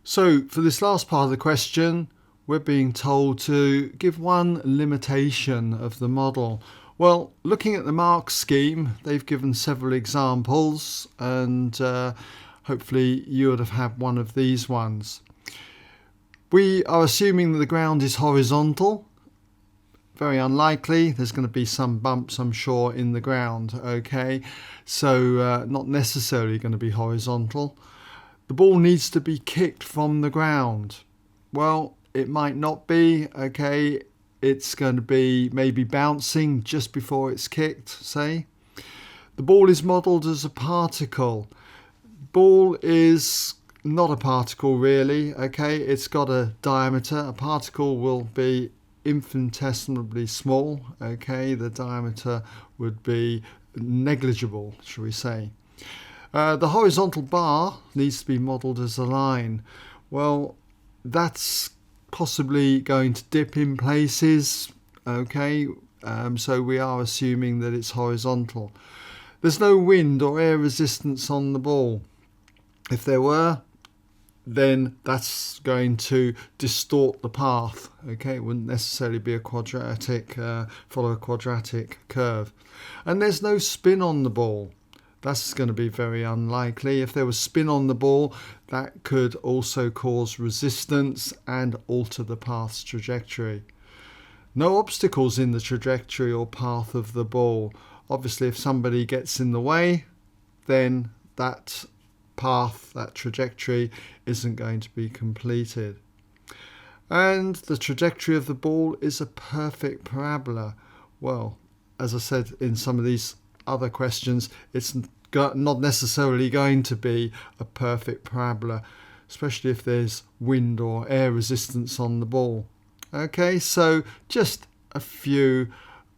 So for this last part of the question, we're being told to give one limitation of the model. Well, looking at the mark scheme, they've given several examples, and hopefully you would have had one of these ones. We are assuming that the ground is horizontal. Very unlikely. There's going to be some bumps, I'm sure, in the ground. Okay, so not necessarily going to be horizontal. The ball needs to be kicked from the ground. Well, it might not be. Okay, it's going to be maybe bouncing just before it's kicked, say. The ball is modelled as a particle. Ball is not a particle really. Okay, it's got a diameter. A particle will be infinitesimally small. Okay, the diameter would be negligible, shall we say. The horizontal bar needs to be modelled as a line. Well, that's possibly going to dip in places. Okay, so we are assuming that it's horizontal. There's no wind or air resistance on the ball. If there were, then that's going to distort the path. Okay, it wouldn't necessarily be a quadratic, follow a quadratic curve. And there's no spin on the ball. That's going to be very unlikely. If there was spin on the ball, that could also cause resistance and alter the path's trajectory. No obstacles in the trajectory or path of the ball. Obviously, if somebody gets in the way, then that path, that trajectory, isn't going to be completed. And the trajectory of the ball is a perfect parabola. Well, as I said in some of these other questions, it's not necessarily going to be a perfect parabola, especially if there's wind or air resistance on the ball. Okay, so just a few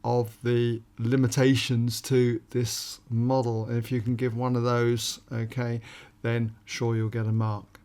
of the limitations to this model, and if you can give one of those, okay, then sure you'll get a mark.